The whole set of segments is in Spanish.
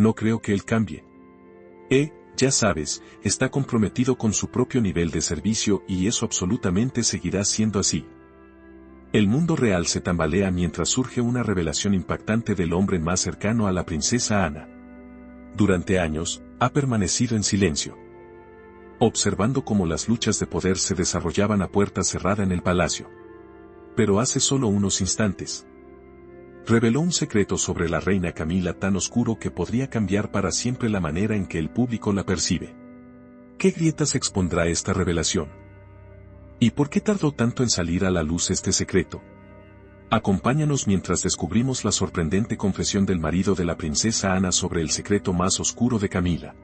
No creo que él cambie. Ya sabes, está comprometido con su propio nivel de servicio y eso absolutamente seguirá siendo así. El mundo real se tambalea mientras surge una revelación impactante del hombre más cercano a la princesa Ana. Durante años, ha permanecido en silencio, observando cómo las luchas de poder se desarrollaban a puerta cerrada en el palacio. Pero hace solo unos instantes, reveló un secreto sobre la reina Camila tan oscuro que podría cambiar para siempre la manera en que el público la percibe. ¿Qué grietas expondrá esta revelación? ¿Y por qué tardó tanto en salir a la luz este secreto? Acompáñanos mientras descubrimos la sorprendente confesión del marido de la princesa Ana sobre el secreto más oscuro de Camila.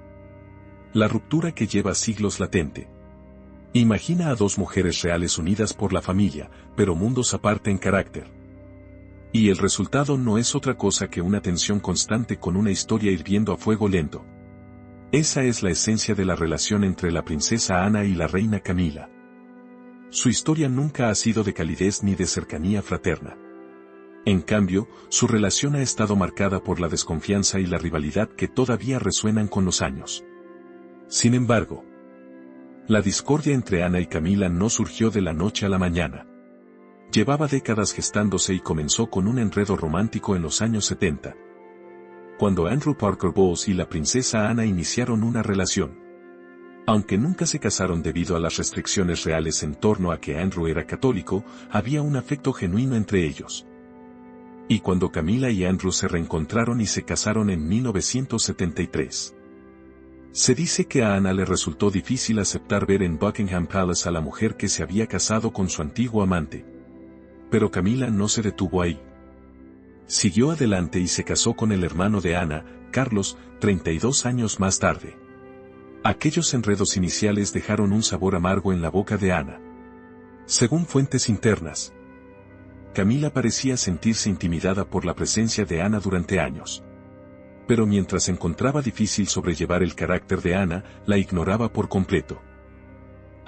La ruptura que lleva siglos latente. Imagina a dos mujeres reales unidas por la familia, pero mundos aparte en carácter. Y el resultado no es otra cosa que una tensión constante con una historia hirviendo a fuego lento. Esa es la esencia de la relación entre la princesa Ana y la reina Camila. Su historia nunca ha sido de calidez ni de cercanía fraterna. En cambio, su relación ha estado marcada por la desconfianza y la rivalidad que todavía resuenan con los años. Sin embargo, la discordia entre Ana y Camila no surgió de la noche a la mañana. Llevaba décadas gestándose y comenzó con un enredo romántico en los años 70. Cuando Andrew Parker Bowles y la princesa Ana iniciaron una relación. Aunque nunca se casaron debido a las restricciones reales en torno a que Andrew era católico, había un afecto genuino entre ellos. Y cuando Camila y Andrew se reencontraron y se casaron en 1973. Se dice que a Ana le resultó difícil aceptar ver en Buckingham Palace a la mujer que se había casado con su antiguo amante. Pero Camila no se detuvo ahí. Siguió adelante y se casó con el hermano de Ana, Carlos, 32 años más tarde. Aquellos enredos iniciales dejaron un sabor amargo en la boca de Ana. Según fuentes internas, Camila parecía sentirse intimidada por la presencia de Ana durante años. Pero mientras encontraba difícil sobrellevar el carácter de Ana, la ignoraba por completo.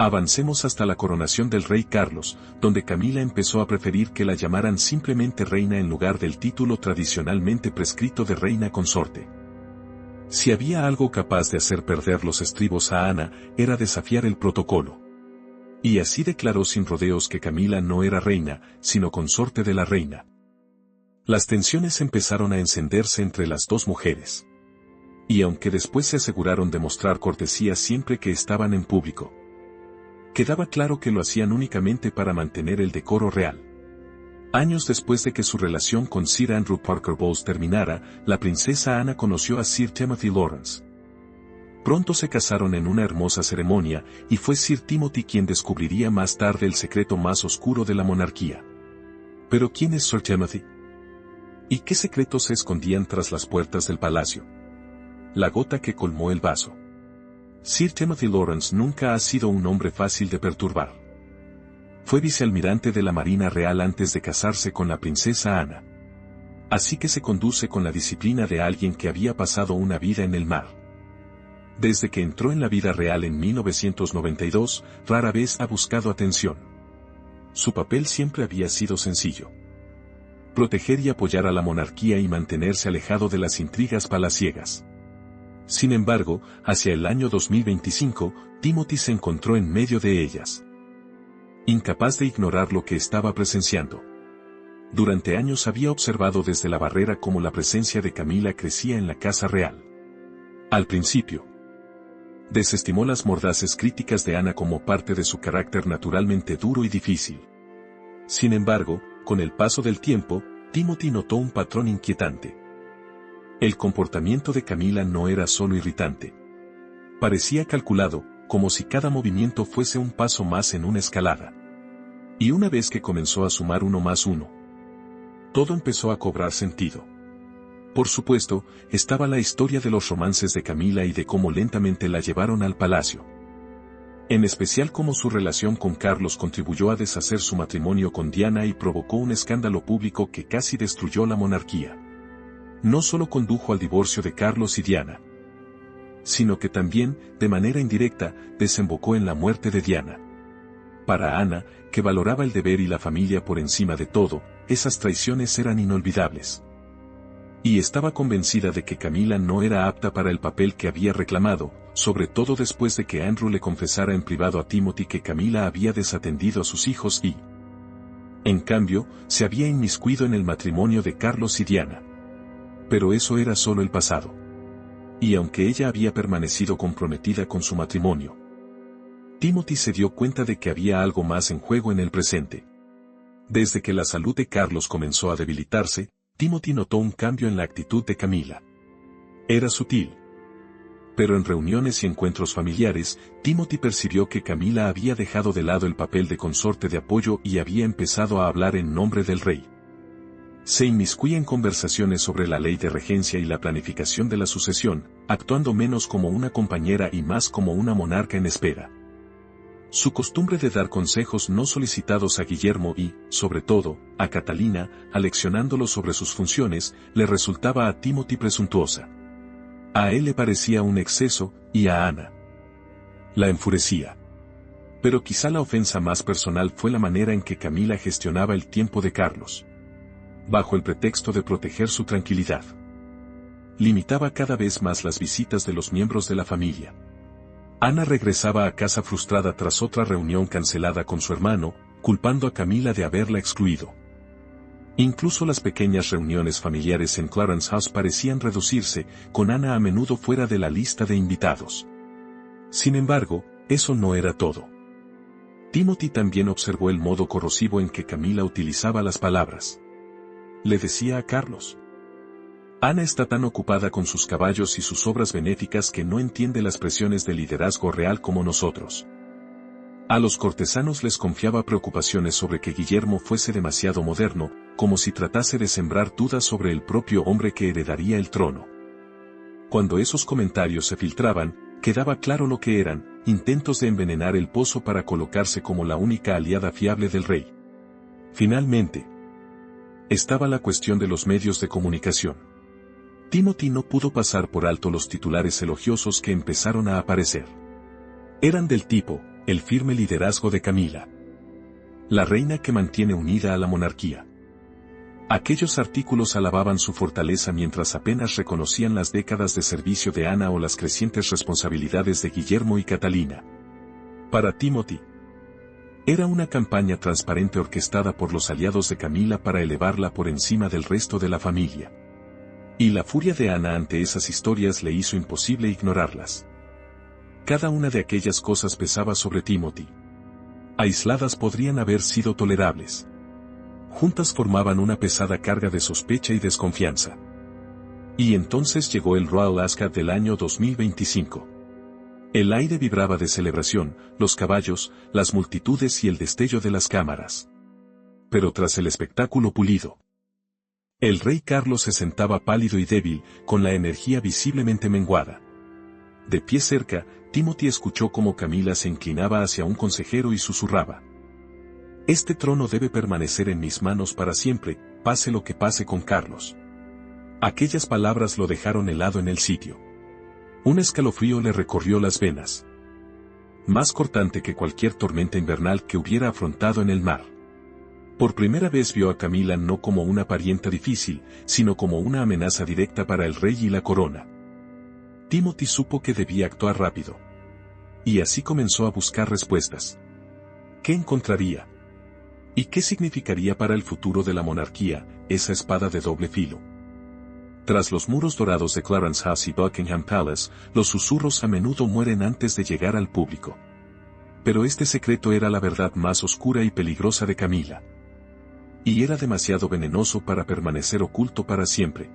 Avancemos hasta la coronación del rey Carlos, donde Camila empezó a preferir que la llamaran simplemente reina en lugar del título tradicionalmente prescrito de reina consorte. Si había algo capaz de hacer perder los estribos a Ana, era desafiar el protocolo. Y así declaró sin rodeos que Camila no era reina, sino consorte de la reina. Las tensiones empezaron a encenderse entre las dos mujeres. Y aunque después se aseguraron de mostrar cortesía siempre que estaban en público, quedaba claro que lo hacían únicamente para mantener el decoro real. Años después de que su relación con Sir Andrew Parker Bowles terminara, la princesa Ana conoció a Sir Timothy Lawrence. Pronto se casaron en una hermosa ceremonia, y fue Sir Timothy quien descubriría más tarde el secreto más oscuro de la monarquía. ¿Pero quién es Sir Timothy? ¿Y qué secretos se escondían tras las puertas del palacio? La gota que colmó el vaso. Sir Timothy Lawrence nunca ha sido un hombre fácil de perturbar. Fue vicealmirante de la Marina Real antes de casarse con la princesa Ana. Así que se conduce con la disciplina de alguien que había pasado una vida en el mar. Desde que entró en la vida real en 1992, rara vez ha buscado atención. Su papel siempre había sido sencillo: proteger y apoyar a la monarquía y mantenerse alejado de las intrigas palaciegas. Sin embargo, hacia el año 2025, Timothy se encontró en medio de ellas. Incapaz de ignorar lo que estaba presenciando. Durante años había observado desde la barrera cómo la presencia de Camila crecía en la casa real. Al principio, desestimó las mordaces críticas de Ana como parte de su carácter naturalmente duro y difícil. Sin embargo, con el paso del tiempo, Timothy notó un patrón inquietante. El comportamiento de Camila no era solo irritante. Parecía calculado, como si cada movimiento fuese un paso más en una escalada. Y una vez que comenzó a sumar 1 más 1, todo empezó a cobrar sentido. Por supuesto, estaba la historia de los romances de Camila y de cómo lentamente la llevaron al palacio. En especial cómo su relación con Carlos contribuyó a deshacer su matrimonio con Diana y provocó un escándalo público que casi destruyó la monarquía. No solo condujo al divorcio de Carlos y Diana, sino que también, de manera indirecta, desembocó en la muerte de Diana. Para Ana, que valoraba el deber y la familia por encima de todo, esas traiciones eran inolvidables. Y estaba convencida de que Camila no era apta para el papel que había reclamado, sobre todo después de que Andrew le confesara en privado a Timothy que Camila había desatendido a sus hijos y, en cambio, se había inmiscuido en el matrimonio de Carlos y Diana. Pero eso era solo el pasado. Y aunque ella había permanecido comprometida con su matrimonio, Timothy se dio cuenta de que había algo más en juego en el presente. Desde que la salud de Carlos comenzó a debilitarse, Timothy notó un cambio en la actitud de Camila. Era sutil. Pero en reuniones y encuentros familiares, Timothy percibió que Camila había dejado de lado el papel de consorte de apoyo y había empezado a hablar en nombre del rey. Se inmiscuía en conversaciones sobre la ley de regencia y la planificación de la sucesión, actuando menos como una compañera y más como una monarca en espera. Su costumbre de dar consejos no solicitados a Guillermo y, sobre todo, a Catalina, aleccionándolo sobre sus funciones, le resultaba a Timothy presuntuosa. A él le parecía un exceso, y a Ana la enfurecía. Pero quizá la ofensa más personal fue la manera en que Camila gestionaba el tiempo de Carlos. Bajo el pretexto de proteger su tranquilidad, limitaba cada vez más las visitas de los miembros de la familia. Ana regresaba a casa frustrada tras otra reunión cancelada con su hermano, culpando a Camila de haberla excluido. Incluso las pequeñas reuniones familiares en Clarence House parecían reducirse, con Ana a menudo fuera de la lista de invitados. Sin embargo, eso no era todo. Timothy también observó el modo corrosivo en que Camila utilizaba las palabras. Le decía a Carlos: Ana está tan ocupada con sus caballos y sus obras benéficas que no entiende las presiones del liderazgo real como nosotros. A los cortesanos les confiaba preocupaciones sobre que Guillermo fuese demasiado moderno, como si tratase de sembrar dudas sobre el propio hombre que heredaría el trono. Cuando esos comentarios se filtraban, quedaba claro lo que eran: intentos de envenenar el pozo para colocarse como la única aliada fiable del rey. Finalmente, estaba la cuestión de los medios de comunicación. Timothy no pudo pasar por alto los titulares elogiosos que empezaron a aparecer. Eran del tipo: el firme liderazgo de Camila, la reina que mantiene unida a la monarquía. Aquellos artículos alababan su fortaleza mientras apenas reconocían las décadas de servicio de Ana o las crecientes responsabilidades de Guillermo y Catalina. Para Timothy, era una campaña transparente orquestada por los aliados de Camila para elevarla por encima del resto de la familia. Y la furia de Ana ante esas historias le hizo imposible ignorarlas. Cada una de aquellas cosas pesaba sobre Timothy. Aisladas podrían haber sido tolerables. Juntas formaban una pesada carga de sospecha y desconfianza. Y entonces llegó el Royal Ascot del año 2025. El aire vibraba de celebración, los caballos, las multitudes y el destello de las cámaras. Pero tras el espectáculo pulido, el rey Carlos se sentaba pálido y débil, con la energía visiblemente menguada. De pie cerca, Timothy escuchó cómo Camila se inclinaba hacia un consejero y susurraba: Este trono debe permanecer en mis manos para siempre, pase lo que pase con Carlos. Aquellas palabras lo dejaron helado en el sitio. Un escalofrío le recorrió las venas. Más cortante que cualquier tormenta invernal que hubiera afrontado en el mar. Por primera vez vio a Camila no como una parienta difícil, sino como una amenaza directa para el rey y la corona. Timothy supo que debía actuar rápido. Y así comenzó a buscar respuestas. ¿Qué encontraría? ¿Y qué significaría para el futuro de la monarquía, esa espada de doble filo? Tras los muros dorados de Clarence House y Buckingham Palace, los susurros a menudo mueren antes de llegar al público. Pero este secreto era la verdad más oscura y peligrosa de Camila. Y era demasiado venenoso para permanecer oculto para siempre.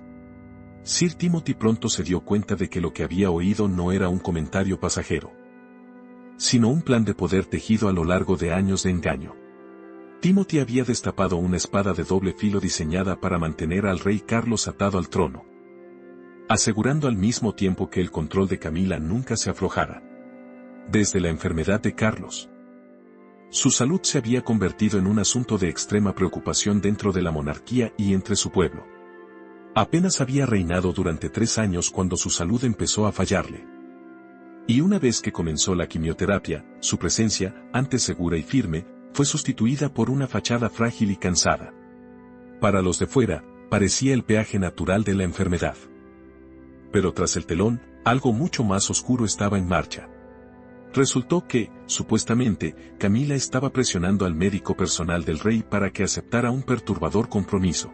Sir Timothy pronto se dio cuenta de que lo que había oído no era un comentario pasajero, sino un plan de poder tejido a lo largo de años de engaño. Timothy había destapado una espada de doble filo diseñada para mantener al rey Carlos atado al trono, asegurando al mismo tiempo que el control de Camila nunca se aflojara. Desde la enfermedad de Carlos, su salud se había convertido en un asunto de extrema preocupación dentro de la monarquía y entre su pueblo. Apenas había reinado durante 3 años cuando su salud empezó a fallarle. Y una vez que comenzó la quimioterapia, su presencia, antes segura y firme, fue sustituida por una fachada frágil y cansada. Para los de fuera, parecía el peaje natural de la enfermedad. Pero tras el telón, algo mucho más oscuro estaba en marcha. Resultó que, supuestamente, Camila estaba presionando al médico personal del rey para que aceptara un perturbador compromiso.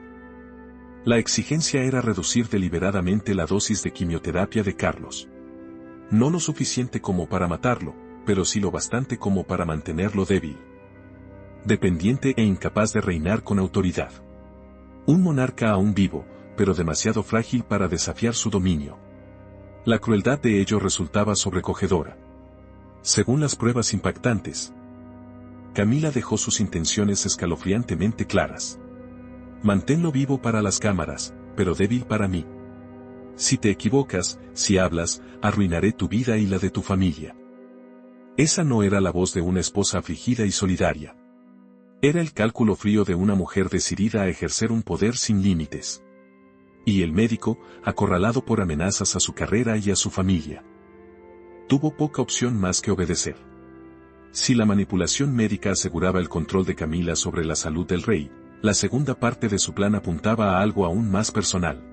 La exigencia era reducir deliberadamente la dosis de quimioterapia de Carlos. No lo suficiente como para matarlo, pero sí lo bastante como para mantenerlo débil, dependiente e incapaz de reinar con autoridad. Un monarca aún vivo, pero demasiado frágil para desafiar su dominio. La crueldad de ello resultaba sobrecogedora. Según las pruebas impactantes, Camila dejó sus intenciones escalofriantemente claras. Manténlo vivo para las cámaras, pero débil para mí. Si te equivocas, si hablas, arruinaré tu vida y la de tu familia. Esa no era la voz de una esposa afligida y solidaria. Era el cálculo frío de una mujer decidida a ejercer un poder sin límites. Y el médico, acorralado por amenazas a su carrera y a su familia, tuvo poca opción más que obedecer. Si la manipulación médica aseguraba el control de Camila sobre la salud del rey, la segunda parte de su plan apuntaba a algo aún más personal.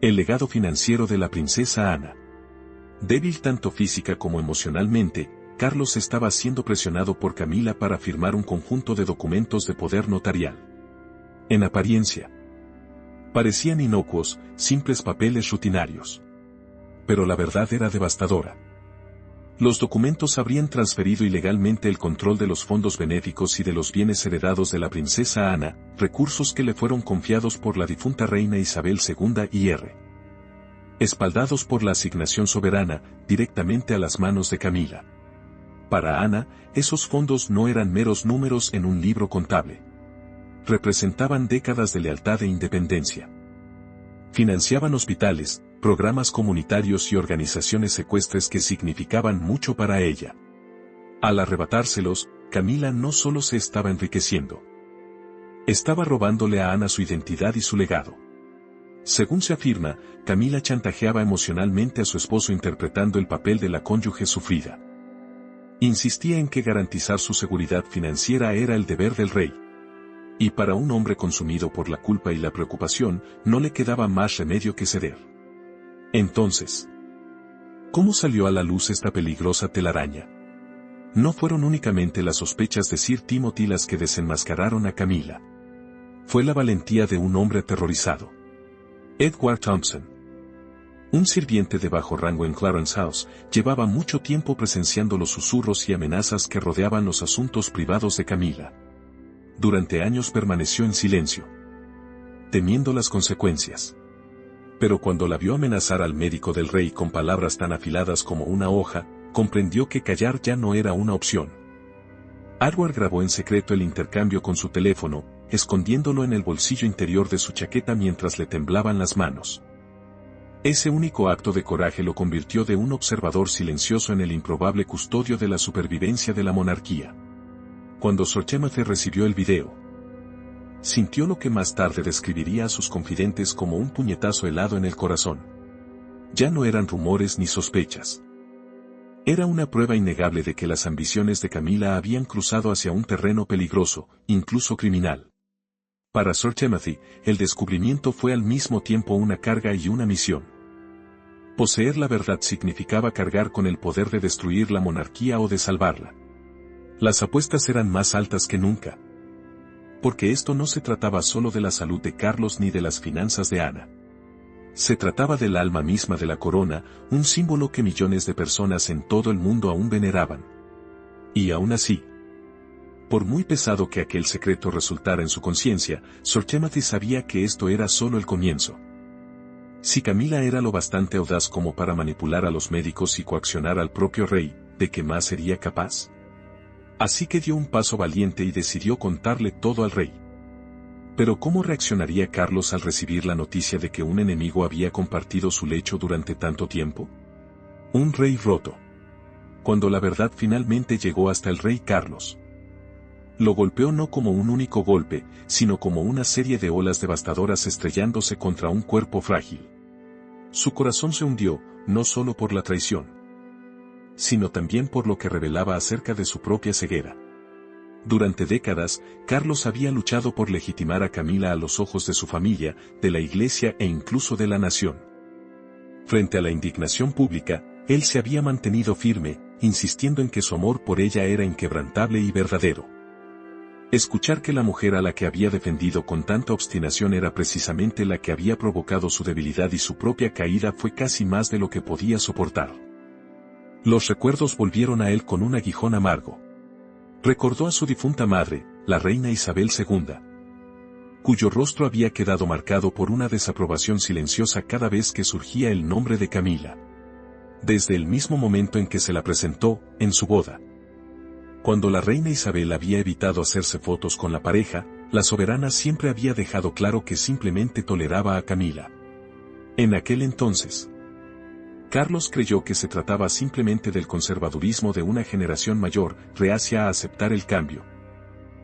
El legado financiero de la princesa Ana. Débil tanto física como emocionalmente, Carlos estaba siendo presionado por Camila para firmar un conjunto de documentos de poder notarial. En apariencia, parecían inocuos, simples papeles rutinarios. Pero la verdad era devastadora. Los documentos habrían transferido ilegalmente el control de los fondos benéficos y de los bienes heredados de la princesa Ana, recursos que le fueron confiados por la difunta reina Isabel II ir. Espaldados por la asignación soberana, directamente a las manos de Camila. Para Ana, esos fondos no eran meros números en un libro contable. Representaban décadas de lealtad e independencia. Financiaban hospitales, programas comunitarios y organizaciones ecuestres que significaban mucho para ella. Al arrebatárselos, Camila no solo se estaba enriqueciendo. Estaba robándole a Ana su identidad y su legado. Según se afirma, Camila chantajeaba emocionalmente a su esposo interpretando el papel de la cónyuge sufrida. Insistía en que garantizar su seguridad financiera era el deber del rey. Y para un hombre consumido por la culpa y la preocupación, no le quedaba más remedio que ceder. Entonces, ¿cómo salió a la luz esta peligrosa telaraña? No fueron únicamente las sospechas de Sir Timothy las que desenmascararon a Camila. Fue la valentía de un hombre aterrorizado. Edward Thompson, un sirviente de bajo rango en Clarence House, llevaba mucho tiempo presenciando los susurros y amenazas que rodeaban los asuntos privados de Camila. Durante años permaneció en silencio, temiendo las consecuencias. Pero cuando la vio amenazar al médico del rey con palabras tan afiladas como una hoja, comprendió que callar ya no era una opción. Edward grabó en secreto el intercambio con su teléfono, escondiéndolo en el bolsillo interior de su chaqueta mientras le temblaban las manos. Ese único acto de coraje lo convirtió de un observador silencioso en el improbable custodio de la supervivencia de la monarquía. Cuando Sir Timothy recibió el video, sintió lo que más tarde describiría a sus confidentes como un puñetazo helado en el corazón. Ya no eran rumores ni sospechas. Era una prueba innegable de que las ambiciones de Camila habían cruzado hacia un terreno peligroso, incluso criminal. Para Sir Timothy, el descubrimiento fue al mismo tiempo una carga y una misión. Poseer la verdad significaba cargar con el poder de destruir la monarquía o de salvarla. Las apuestas eran más altas que nunca. Porque esto no se trataba solo de la salud de Carlos ni de las finanzas de Ana. Se trataba del alma misma de la corona, un símbolo que millones de personas en todo el mundo aún veneraban. Y aún así, por muy pesado que aquel secreto resultara en su conciencia, Sir Timothy sabía que esto era solo el comienzo. Si Camila era lo bastante audaz como para manipular a los médicos y coaccionar al propio rey, ¿de qué más sería capaz? Así que dio un paso valiente y decidió contarle todo al rey. Pero ¿cómo reaccionaría Carlos al recibir la noticia de que un enemigo había compartido su lecho durante tanto tiempo? Un rey roto. Cuando la verdad finalmente llegó hasta el rey Carlos, lo golpeó no como un único golpe, sino como una serie de olas devastadoras estrellándose contra un cuerpo frágil. Su corazón se hundió, no solo por la traición, sino también por lo que revelaba acerca de su propia ceguera. Durante décadas, Carlos había luchado por legitimar a Camila a los ojos de su familia, de la iglesia e incluso de la nación. Frente a la indignación pública, él se había mantenido firme, insistiendo en que su amor por ella era inquebrantable y verdadero. Escuchar que la mujer a la que había defendido con tanta obstinación era precisamente la que había provocado su debilidad y su propia caída fue casi más de lo que podía soportar. Los recuerdos volvieron a él con un aguijón amargo. Recordó a su difunta madre, la reina Isabel II, cuyo rostro había quedado marcado por una desaprobación silenciosa cada vez que surgía el nombre de Camila. Desde el mismo momento en que se la presentó, en su boda. Cuando la reina Isabel había evitado hacerse fotos con la pareja, la soberana siempre había dejado claro que simplemente toleraba a Camila. En aquel entonces, Carlos creyó que se trataba simplemente del conservadurismo de una generación mayor, reacia a aceptar el cambio.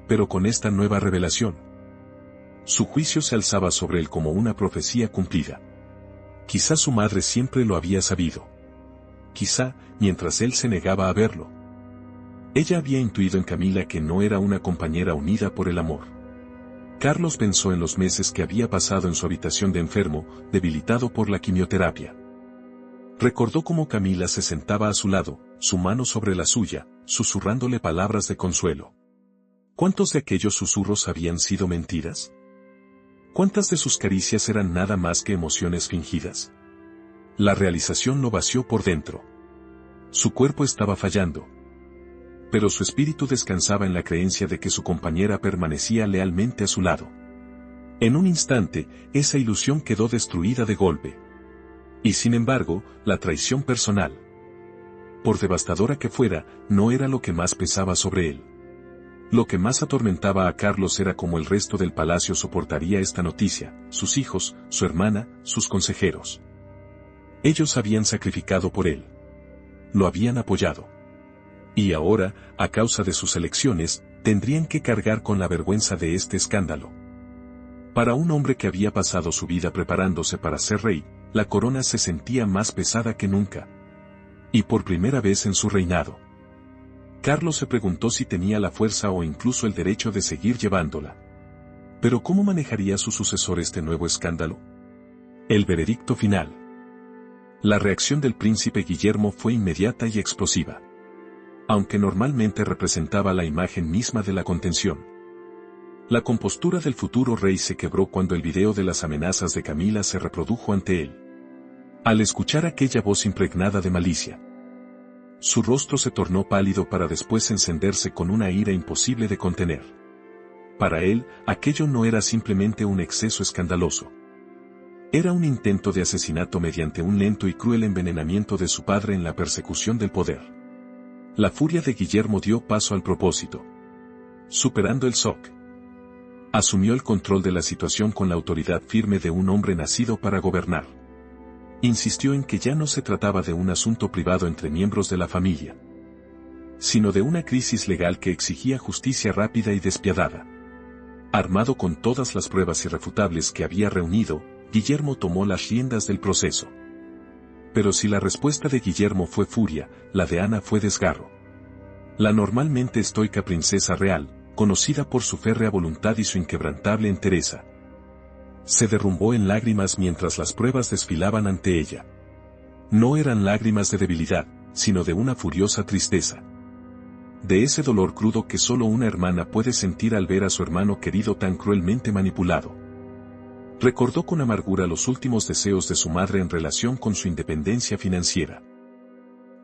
Pero con esta nueva revelación, su juicio se alzaba sobre él como una profecía cumplida. Quizá su madre siempre lo había sabido. Quizá, mientras él se negaba a verlo, ella había intuido en Camila que no era una compañera unida por el amor. Carlos pensó en los meses que había pasado en su habitación de enfermo, debilitado por la quimioterapia. Recordó cómo Camila se sentaba a su lado, su mano sobre la suya, susurrándole palabras de consuelo. ¿Cuántos de aquellos susurros habían sido mentiras? ¿Cuántas de sus caricias eran nada más que emociones fingidas? La realización lo vació por dentro. Su cuerpo estaba fallando, pero su espíritu descansaba en la creencia de que su compañera permanecía lealmente a su lado. En un instante, esa ilusión quedó destruida de golpe. Y sin embargo, la traición personal, por devastadora que fuera, no era lo que más pesaba sobre él. Lo que más atormentaba a Carlos era cómo el resto del palacio soportaría esta noticia, sus hijos, su hermana, sus consejeros. Ellos habían sacrificado por él. Lo habían apoyado. Y ahora, a causa de sus elecciones, tendrían que cargar con la vergüenza de este escándalo. Para un hombre que había pasado su vida preparándose para ser rey, la corona se sentía más pesada que nunca. Y por primera vez en su reinado, Carlos se preguntó si tenía la fuerza o incluso el derecho de seguir llevándola. Pero ¿cómo manejaría su sucesor este nuevo escándalo? El veredicto final. La reacción del príncipe Guillermo fue inmediata y explosiva. Aunque normalmente representaba la imagen misma de la contención, la compostura del futuro rey se quebró cuando el video de las amenazas de Camila se reprodujo ante él. Al escuchar aquella voz impregnada de malicia, su rostro se tornó pálido para después encenderse con una ira imposible de contener. Para él, aquello no era simplemente un exceso escandaloso. Era un intento de asesinato mediante un lento y cruel envenenamiento de su padre en la persecución del poder. La furia de Guillermo dio paso al propósito. Superando el shock, asumió el control de la situación con la autoridad firme de un hombre nacido para gobernar. Insistió en que ya no se trataba de un asunto privado entre miembros de la familia, sino de una crisis legal que exigía justicia rápida y despiadada. Armado con todas las pruebas irrefutables que había reunido, Guillermo tomó las riendas del proceso. Pero si la respuesta de Guillermo fue furia, la de Ana fue desgarro. La normalmente estoica princesa real, conocida por su férrea voluntad y su inquebrantable entereza, se derrumbó en lágrimas mientras las pruebas desfilaban ante ella. No eran lágrimas de debilidad, sino de una furiosa tristeza. De ese dolor crudo que solo una hermana puede sentir al ver a su hermano querido tan cruelmente manipulado. Recordó con amargura los últimos deseos de su madre en relación con su independencia financiera.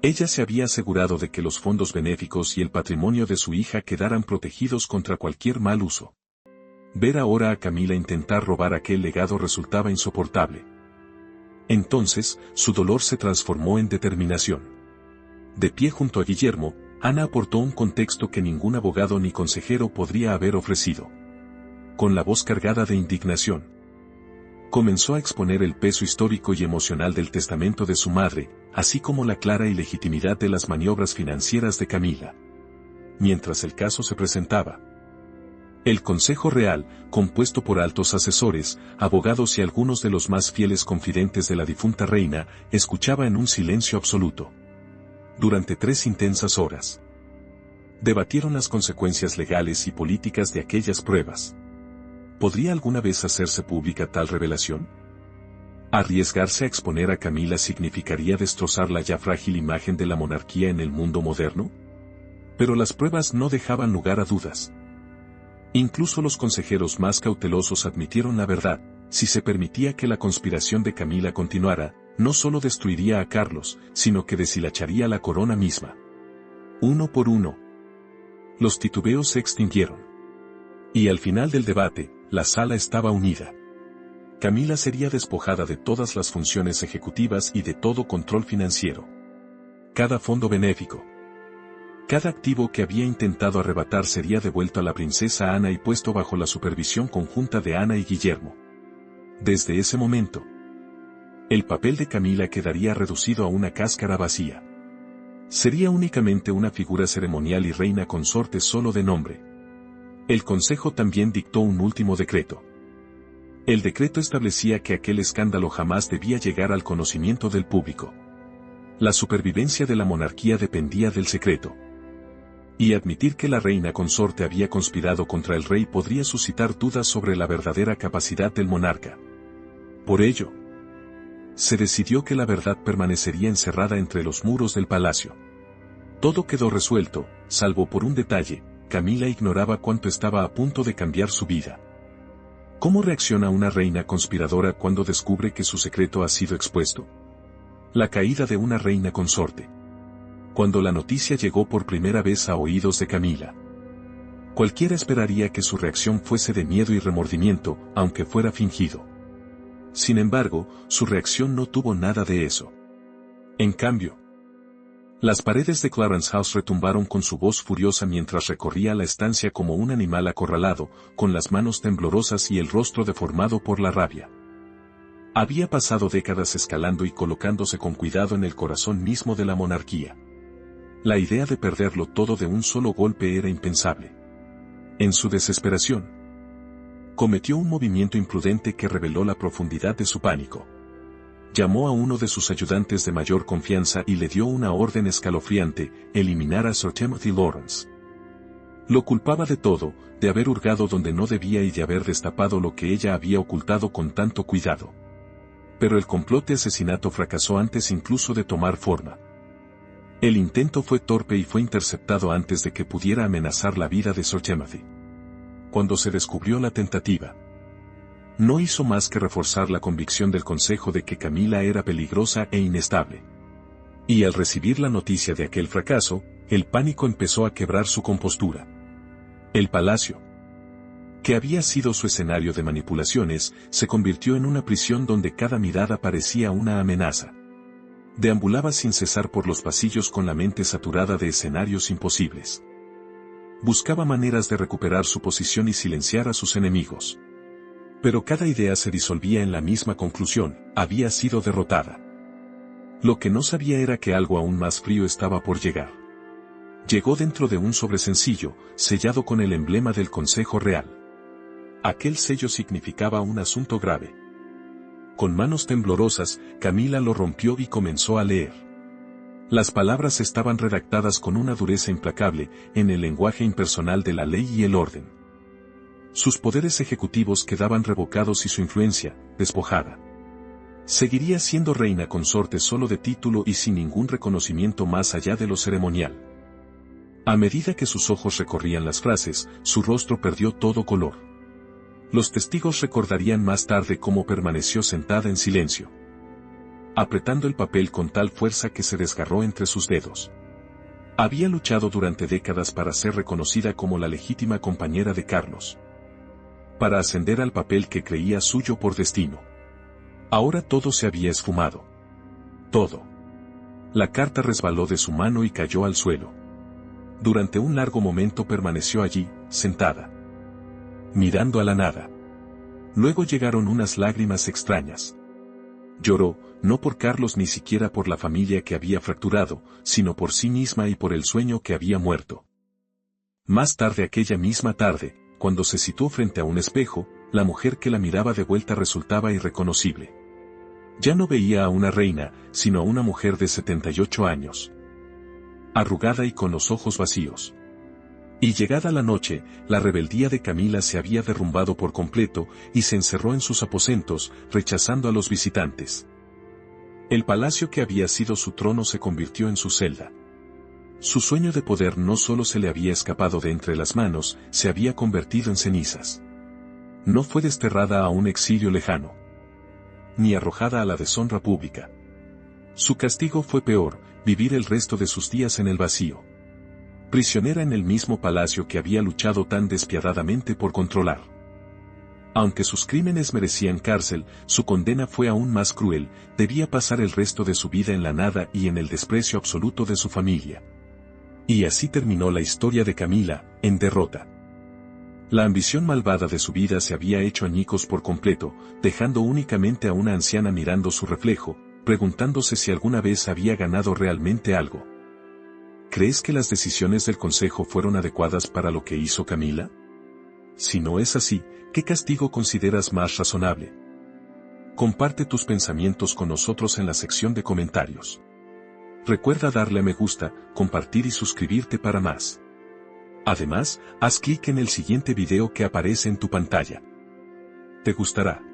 Ella se había asegurado de que los fondos benéficos y el patrimonio de su hija quedaran protegidos contra cualquier mal uso. Ver ahora a Camila intentar robar aquel legado resultaba insoportable. Entonces, su dolor se transformó en determinación. De pie junto a Guillermo, Ana aportó un contexto que ningún abogado ni consejero podría haber ofrecido. Con la voz cargada de indignación, comenzó a exponer el peso histórico y emocional del testamento de su madre, así como la clara ilegitimidad de las maniobras financieras de Camila. Mientras el caso se presentaba, el Consejo Real, compuesto por altos asesores, abogados y algunos de los más fieles confidentes de la difunta reina, escuchaba en un silencio absoluto. Durante 3 intensas horas. Debatieron las consecuencias legales y políticas de aquellas pruebas. ¿Podría alguna vez hacerse pública tal revelación? ¿Arriesgarse a exponer a Camila significaría destrozar la ya frágil imagen de la monarquía en el mundo moderno? Pero las pruebas no dejaban lugar a dudas. Incluso los consejeros más cautelosos admitieron la verdad: si se permitía que la conspiración de Camila continuara, no solo destruiría a Carlos, sino que deshilacharía la corona misma. Uno por uno, los titubeos se extinguieron. Y al final del debate, la sala estaba unida. Camila sería despojada de todas las funciones ejecutivas y de todo control financiero. Cada fondo benéfico, cada activo que había intentado arrebatar sería devuelto a la princesa Ana y puesto bajo la supervisión conjunta de Ana y Guillermo. Desde ese momento, el papel de Camila quedaría reducido a una cáscara vacía. Sería únicamente una figura ceremonial y reina consorte solo de nombre. El Consejo también dictó un último decreto. El decreto establecía que aquel escándalo jamás debía llegar al conocimiento del público. La supervivencia de la monarquía dependía del secreto. Y admitir que la reina consorte había conspirado contra el rey podría suscitar dudas sobre la verdadera capacidad del monarca. Por ello, se decidió que la verdad permanecería encerrada entre los muros del palacio. Todo quedó resuelto, salvo por un detalle: Camila ignoraba cuánto estaba a punto de cambiar su vida. ¿Cómo reacciona una reina conspiradora cuando descubre que su secreto ha sido expuesto? La caída de una reina consorte. Cuando la noticia llegó por primera vez a oídos de Camila, cualquiera esperaría que su reacción fuese de miedo y remordimiento, aunque fuera fingido. Sin embargo, su reacción no tuvo nada de eso. En cambio, las paredes de Clarence House retumbaron con su voz furiosa mientras recorría la estancia como un animal acorralado, con las manos temblorosas y el rostro deformado por la rabia. Había pasado décadas escalando y colocándose con cuidado en el corazón mismo de la monarquía. La idea de perderlo todo de un solo golpe era impensable. En su desesperación, cometió un movimiento imprudente que reveló la profundidad de su pánico. Llamó a uno de sus ayudantes de mayor confianza y le dio una orden escalofriante: eliminar a Sir Timothy Lawrence. Lo culpaba de todo, de haber hurgado donde no debía y de haber destapado lo que ella había ocultado con tanto cuidado. Pero el complot de asesinato fracasó antes incluso de tomar forma. El intento fue torpe y fue interceptado antes de que pudiera amenazar la vida de Sir Timothy. Cuando se descubrió la tentativa, no hizo más que reforzar la convicción del Consejo de que Camila era peligrosa e inestable. Y al recibir la noticia de aquel fracaso, el pánico empezó a quebrar su compostura. El palacio, que había sido su escenario de manipulaciones, se convirtió en una prisión donde cada mirada parecía una amenaza. Deambulaba sin cesar por los pasillos con la mente saturada de escenarios imposibles. Buscaba maneras de recuperar su posición y silenciar a sus enemigos. Pero cada idea se disolvía en la misma conclusión: había sido derrotada. Lo que no sabía era que algo aún más frío estaba por llegar. Llegó dentro de un sobre sencillo, sellado con el emblema del Consejo Real. Aquel sello significaba un asunto grave. Con manos temblorosas, Camila lo rompió y comenzó a leer. Las palabras estaban redactadas con una dureza implacable, en el lenguaje impersonal de la ley y el orden. Sus poderes ejecutivos quedaban revocados y su influencia, despojada. Seguiría siendo reina consorte solo de título y sin ningún reconocimiento más allá de lo ceremonial. A medida que sus ojos recorrían las frases, su rostro perdió todo color. Los testigos recordarían más tarde cómo permaneció sentada en silencio, apretando el papel con tal fuerza que se desgarró entre sus dedos. Había luchado durante décadas para ser reconocida como la legítima compañera de Carlos, para ascender al papel que creía suyo por destino. Ahora todo se había esfumado. Todo. La carta resbaló de su mano y cayó al suelo. Durante un largo momento permaneció allí, sentada, mirando a la nada. Luego llegaron unas lágrimas extrañas. Lloró, no por Carlos ni siquiera por la familia que había fracturado, sino por sí misma y por el sueño que había muerto. Más tarde, aquella misma tarde, cuando se situó frente a un espejo, la mujer que la miraba de vuelta resultaba irreconocible. Ya no veía a una reina, sino a una mujer de 78 años. Arrugada y con los ojos vacíos. Y llegada la noche, la rebeldía de Camila se había derrumbado por completo y se encerró en sus aposentos, rechazando a los visitantes. El palacio que había sido su trono se convirtió en su celda. Su sueño de poder no solo se le había escapado de entre las manos, se había convertido en cenizas. No fue desterrada a un exilio lejano, ni arrojada a la deshonra pública. Su castigo fue peor, vivir el resto de sus días en el vacío. Prisionera en el mismo palacio que había luchado tan despiadadamente por controlar. Aunque sus crímenes merecían cárcel, su condena fue aún más cruel, debía pasar el resto de su vida en la nada y en el desprecio absoluto de su familia. Y así terminó la historia de Camila, en derrota. La ambición malvada de su vida se había hecho añicos por completo, dejando únicamente a una anciana mirando su reflejo, preguntándose si alguna vez había ganado realmente algo. ¿Crees que las decisiones del consejo fueron adecuadas para lo que hizo Camila? Si no es así, ¿qué castigo consideras más razonable? Comparte tus pensamientos con nosotros en la sección de comentarios. Recuerda darle a me gusta, compartir y suscribirte para más. Además, haz clic en el siguiente video que aparece en tu pantalla. Te gustará.